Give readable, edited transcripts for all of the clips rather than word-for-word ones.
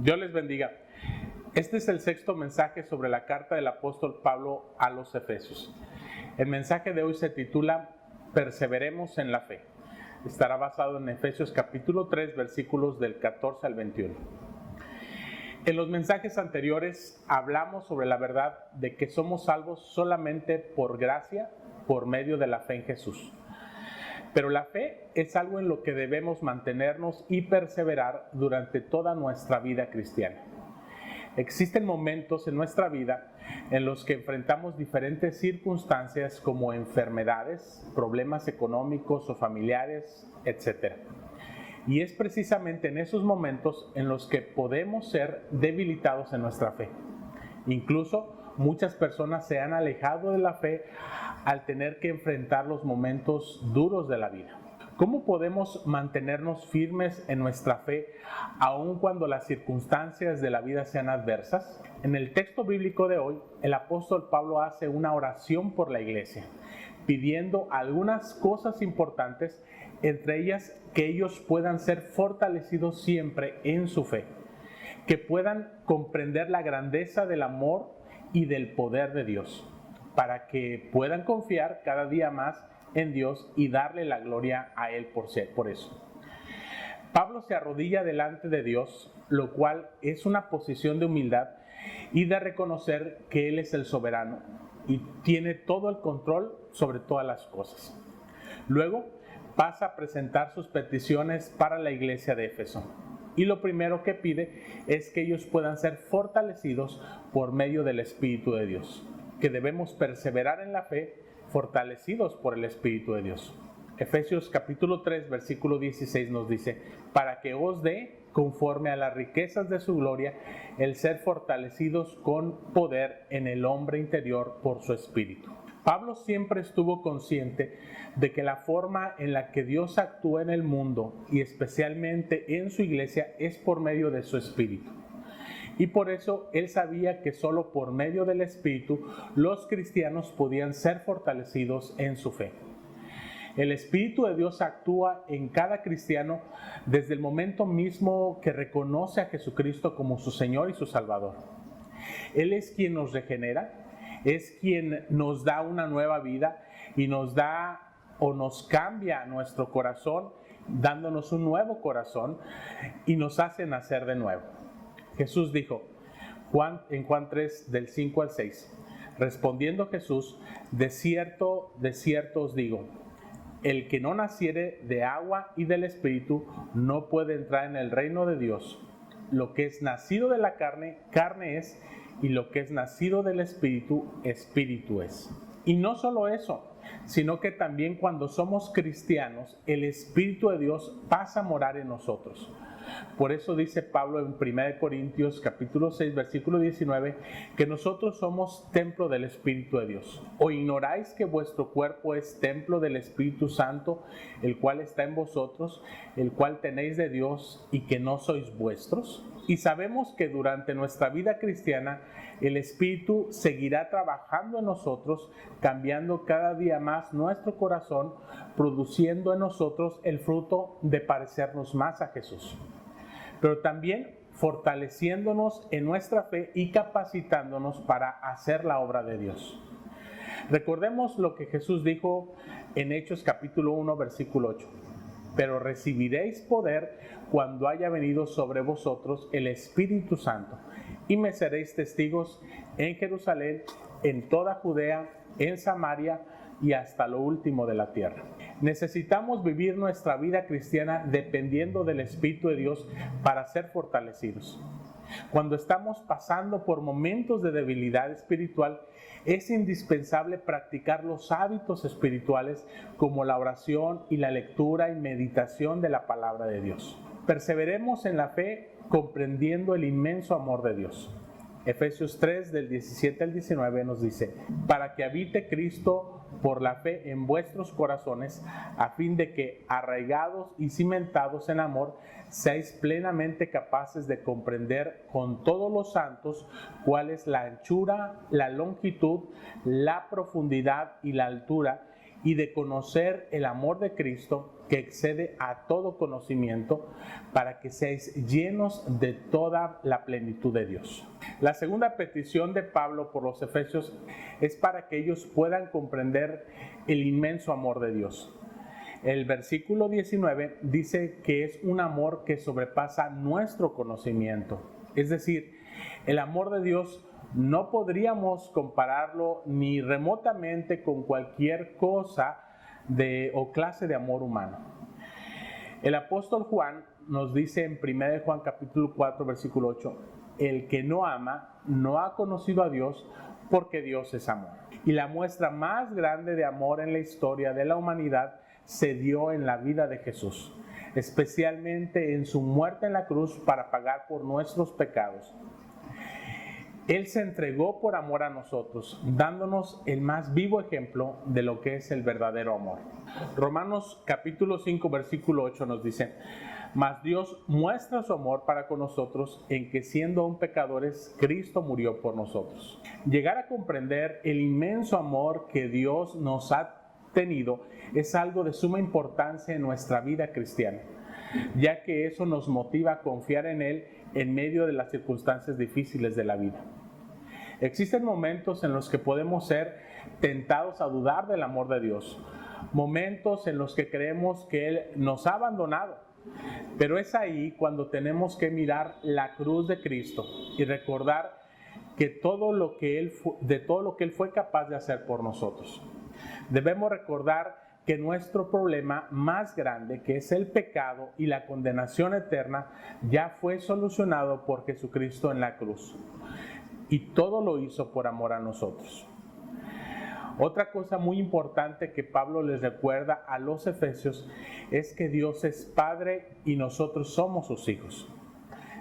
Dios les bendiga. Este es el sexto mensaje sobre la carta del apóstol Pablo a los Efesios. El mensaje de hoy se titula Perseveremos en la fe. Estará basado en Efesios capítulo 3, versículos del 14 al 21. En los mensajes anteriores hablamos sobre la verdad de que somos salvos solamente por gracia, por medio de la fe en Jesús. Pero la fe es algo en lo que debemos mantenernos y perseverar durante toda nuestra vida cristiana. Existen momentos en nuestra vida en los que enfrentamos diferentes circunstancias como enfermedades, problemas económicos o familiares, etc. Y es precisamente en esos momentos en los que podemos ser debilitados en nuestra fe. Incluso muchas personas se han alejado de la fe al tener que enfrentar los momentos duros de la vida. ¿Cómo podemos mantenernos firmes en nuestra fe aun cuando las circunstancias de la vida sean adversas? En el texto bíblico de hoy, el apóstol Pablo hace una oración por la iglesia, pidiendo algunas cosas importantes, entre ellas que ellos puedan ser fortalecidos siempre en su fe, que puedan comprender la grandeza del amor y del poder de Dios, para que puedan confiar cada día más en Dios y darle la gloria a Él por eso. Pablo se arrodilla delante de Dios, lo cual es una posición de humildad y de reconocer que Él es el soberano y tiene todo el control sobre todas las cosas. Luego pasa a presentar sus peticiones para la iglesia de Éfeso. Y lo primero que pide es que ellos puedan ser fortalecidos por medio del Espíritu de Dios, que debemos perseverar en la fe, fortalecidos por el Espíritu de Dios. Efesios capítulo 3, versículo 16 nos dice, para que os dé, conforme a las riquezas de su gloria, el ser fortalecidos con poder en el hombre interior por su Espíritu. Pablo siempre estuvo consciente de que la forma en la que Dios actúa en el mundo y especialmente en su iglesia es por medio de su Espíritu. Y por eso él sabía que solo por medio del Espíritu los cristianos podían ser fortalecidos en su fe. El Espíritu de Dios actúa en cada cristiano desde el momento mismo que reconoce a Jesucristo como su Señor y su Salvador. Él es quien nos regenera, es quien nos da una nueva vida y nos da o nos cambia nuestro corazón, dándonos un nuevo corazón y nos hace nacer de nuevo. Jesús dijo en Juan 3, del 5 al 6, respondiendo Jesús, de cierto os digo, el que no naciere de agua y del Espíritu no puede entrar en el reino de Dios. Lo que es nacido de la carne, carne es, y lo que es nacido del Espíritu, Espíritu es. Y no solo eso, sino que también cuando somos cristianos, el Espíritu de Dios pasa a morar en nosotros. Por eso dice Pablo en 1 Corintios capítulo 6, versículo 19, que nosotros somos templo del Espíritu de Dios. ¿O ignoráis que vuestro cuerpo es templo del Espíritu Santo, el cual está en vosotros, el cual tenéis de Dios y que no sois vuestros? Y sabemos que durante nuestra vida cristiana el Espíritu seguirá trabajando en nosotros, cambiando cada día más nuestro corazón, produciendo en nosotros el fruto de parecernos más a Jesús. Pero también fortaleciéndonos en nuestra fe y capacitándonos para hacer la obra de Dios. Recordemos lo que Jesús dijo en Hechos capítulo 1, versículo 8. Pero recibiréis poder cuando haya venido sobre vosotros el Espíritu Santo, y me seréis testigos en Jerusalén, en toda Judea, en Samaria y hasta lo último de la tierra. Necesitamos vivir nuestra vida cristiana dependiendo del Espíritu de Dios para ser fortalecidos. Cuando estamos pasando por momentos de debilidad espiritual, es indispensable practicar los hábitos espirituales como la oración y la lectura y meditación de la palabra de Dios. Perseveremos en la fe comprendiendo el inmenso amor de Dios. Efesios 3, del 17 al 19 nos dice, para que habite Cristo por la fe en vuestros corazones, a fin de que, arraigados y cimentados en amor, seáis plenamente capaces de comprender con todos los santos cuál es la anchura, la longitud, la profundidad y la altura, y de conocer el amor de Cristo que excede a todo conocimiento, para que seáis llenos de toda la plenitud de Dios. La segunda petición de Pablo por los efesios es para que ellos puedan comprender el inmenso amor de Dios. El versículo 19 dice que es un amor que sobrepasa nuestro conocimiento. Es decir, el amor de Dios no podríamos compararlo ni remotamente con cualquier cosa o clase de amor humano. El apóstol Juan nos dice en 1 Juan capítulo 4 versículo 8, el que no ama no ha conocido a Dios, porque Dios es amor. Y la muestra más grande de amor en la historia de la humanidad se dio en la vida de Jesús, especialmente en su muerte en la cruz para pagar por nuestros pecados. Él se entregó por amor a nosotros, dándonos el más vivo ejemplo de lo que es el verdadero amor. Romanos capítulo 5 versículo 8 nos dice, mas Dios muestra su amor para con nosotros en que siendo aún pecadores, Cristo murió por nosotros. Llegar a comprender el inmenso amor que Dios nos ha tenido es algo de suma importancia en nuestra vida cristiana, ya que eso nos motiva a confiar en Él en medio de las circunstancias difíciles de la vida. Existen momentos en los que podemos ser tentados a dudar del amor de Dios, momentos en los que creemos que Él nos ha abandonado, pero es ahí cuando tenemos que mirar la cruz de Cristo y recordar que de todo lo que Él fue capaz de hacer por nosotros. Debemos recordar que nuestro problema más grande, que es el pecado y la condenación eterna, ya fue solucionado por Jesucristo en la cruz. Y todo lo hizo por amor a nosotros. Otra cosa muy importante que Pablo les recuerda a los efesios es que Dios es Padre y nosotros somos sus hijos.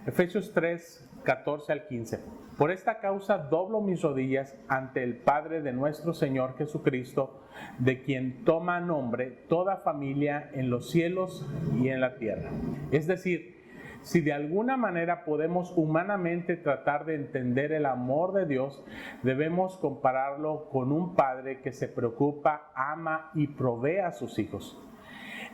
Efesios 3, 14 al 15. Por esta causa doblo mis rodillas ante el Padre de nuestro Señor Jesucristo, de quien toma nombre toda familia en los cielos y en la tierra. Es decir, si de alguna manera podemos humanamente tratar de entender el amor de Dios, debemos compararlo con un padre que se preocupa, ama y provee a sus hijos.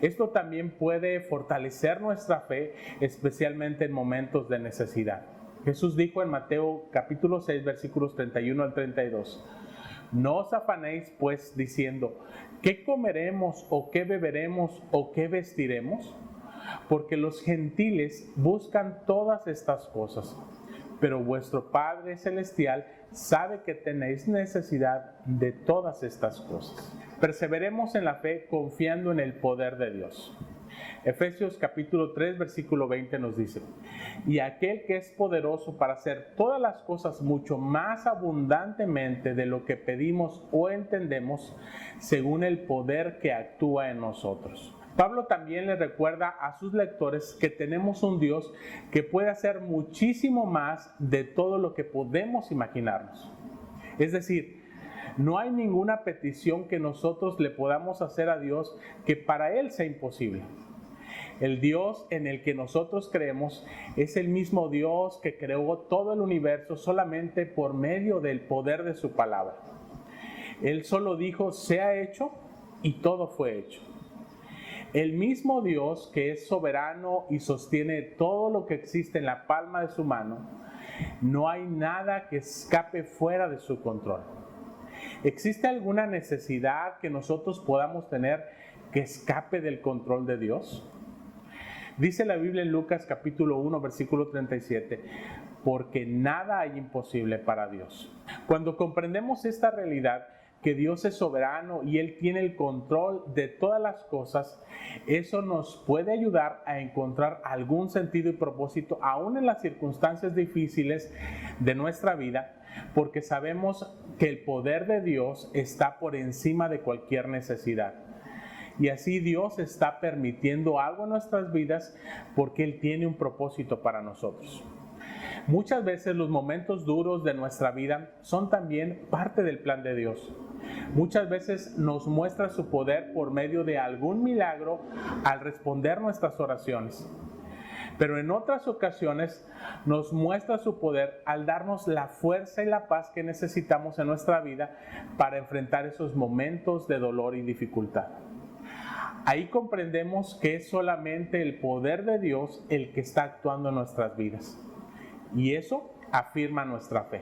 Esto también puede fortalecer nuestra fe, especialmente en momentos de necesidad. Jesús dijo en Mateo capítulo 6, versículos 31 al 32, no os afanéis pues diciendo, ¿qué comeremos o qué beberemos o qué vestiremos? Porque los gentiles buscan todas estas cosas, pero vuestro Padre Celestial sabe que tenéis necesidad de todas estas cosas. Perseveremos en la fe confiando en el poder de Dios. Efesios capítulo 3 versículo 20 nos dice, y aquel que es poderoso para hacer todas las cosas mucho más abundantemente de lo que pedimos o entendemos, según el poder que actúa en nosotros. Pablo también le recuerda a sus lectores que tenemos un Dios que puede hacer muchísimo más de todo lo que podemos imaginarnos. Es decir, no hay ninguna petición que nosotros le podamos hacer a Dios que para Él sea imposible. El Dios en el que nosotros creemos es el mismo Dios que creó todo el universo solamente por medio del poder de su palabra. Él solo dijo, sea hecho, y todo fue hecho. El mismo Dios que es soberano y sostiene todo lo que existe en la palma de su mano, no hay nada que escape fuera de su control. ¿Existe alguna necesidad que nosotros podamos tener que escape del control de Dios? Dice la Biblia en Lucas capítulo 1 versículo 37, porque nada hay imposible para Dios. Cuando comprendemos esta realidad, que Dios es soberano y Él tiene el control de todas las cosas, eso nos puede ayudar a encontrar algún sentido y propósito aún en las circunstancias difíciles de nuestra vida, porque sabemos que el poder de Dios está por encima de cualquier necesidad. Y así Dios está permitiendo algo en nuestras vidas porque Él tiene un propósito para nosotros. Muchas veces los momentos duros de nuestra vida son también parte del plan de Dios. Muchas veces nos muestra su poder por medio de algún milagro al responder nuestras oraciones. pero en otras ocasiones nos muestra su poder al darnos la fuerza y la paz que necesitamos en nuestra vida para enfrentar esos momentos de dolor y dificultad. Ahí comprendemos que es solamente el poder de Dios el que está actuando en nuestras vidas. Y eso afirma nuestra fe.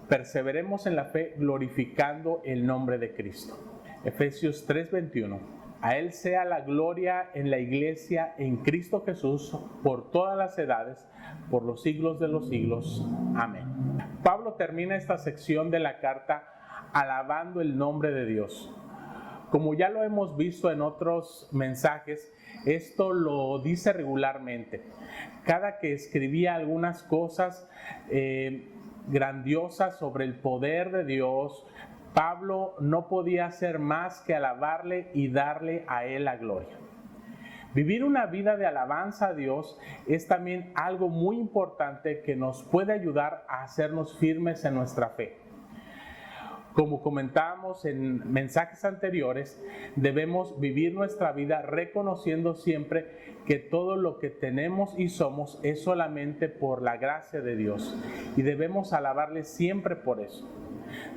Perseveremos en la fe glorificando el nombre de Cristo. Efesios 3:21. A Él sea la gloria en la iglesia en Cristo Jesús por todas las edades, por los siglos de los siglos. Amén. Pablo termina esta sección de la carta alabando el nombre de Dios. Como ya lo hemos visto en otros mensajes, esto lo dice regularmente. Cada que escribía algunas cosas grandiosas sobre el poder de Dios, Pablo no podía hacer más que alabarle y darle a Él la gloria. Vivir una vida de alabanza a Dios es también algo muy importante que nos puede ayudar a hacernos firmes en nuestra fe. Como comentábamos en mensajes anteriores, debemos vivir nuestra vida reconociendo siempre que todo lo que tenemos y somos es solamente por la gracia de Dios y debemos alabarle siempre por eso.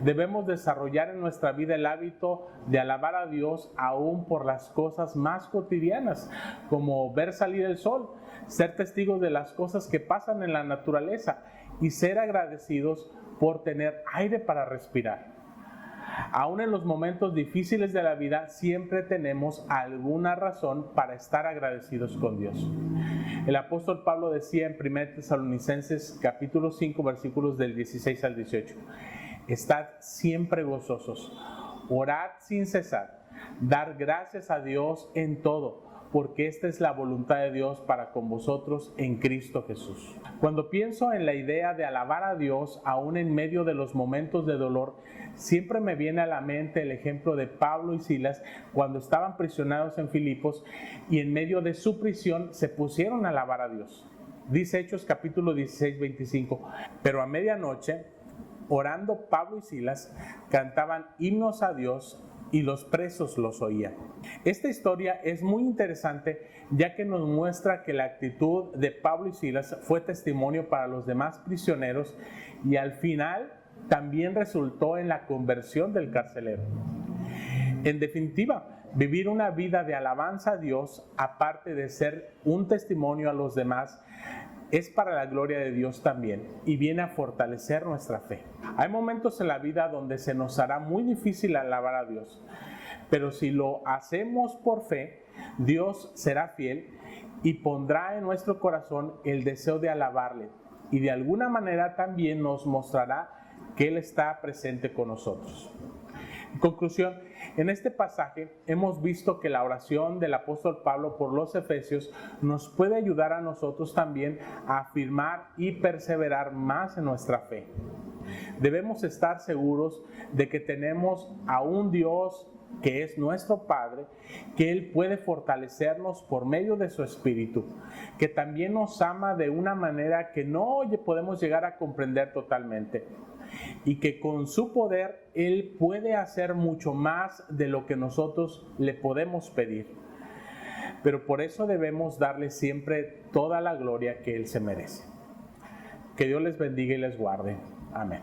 Debemos desarrollar en nuestra vida el hábito de alabar a Dios aún por las cosas más cotidianas, como ver salir el sol, ser testigos de las cosas que pasan en la naturaleza y ser agradecidos por tener aire para respirar. Aún en los momentos difíciles de la vida siempre tenemos alguna razón para estar agradecidos con Dios. El apóstol Pablo decía en 1 Tesalonicenses capítulo 5 versículos del 16 al 18: Estad siempre gozosos, orad sin cesar, dar gracias a Dios en todo, porque esta es la voluntad de Dios para con vosotros en Cristo Jesús. Cuando pienso en la idea de alabar a Dios aún en medio de los momentos de dolor, siempre me viene a la mente el ejemplo de Pablo y Silas cuando estaban prisioneros en Filipos y en medio de su prisión se pusieron a alabar a Dios. Dice Hechos capítulo 16, 25, pero a medianoche, orando Pablo y Silas, cantaban himnos a Dios y los presos los oían. Esta historia es muy interesante ya que nos muestra que la actitud de Pablo y Silas fue testimonio para los demás prisioneros y al final también resultó en la conversión del carcelero. En definitiva, vivir una vida de alabanza a Dios, aparte de ser un testimonio a los demás, es para la gloria de Dios también y viene a fortalecer nuestra fe. Hay momentos en la vida donde se nos hará muy difícil alabar a Dios, pero si lo hacemos por fe, Dios será fiel y pondrá en nuestro corazón el deseo de alabarle y de alguna manera también nos mostrará que Él está presente con nosotros. En conclusión, en este pasaje hemos visto que la oración del apóstol Pablo por los efesios nos puede ayudar a nosotros también a afirmar y perseverar más en nuestra fe. Debemos estar seguros de que tenemos a un Dios que es nuestro Padre, que Él puede fortalecernos por medio de su Espíritu, que también nos ama de una manera que no podemos llegar a comprender totalmente, y que con su poder Él puede hacer mucho más de lo que nosotros le podemos pedir. Pero por eso debemos darle siempre toda la gloria que Él se merece. Que Dios les bendiga y les guarde. Amén.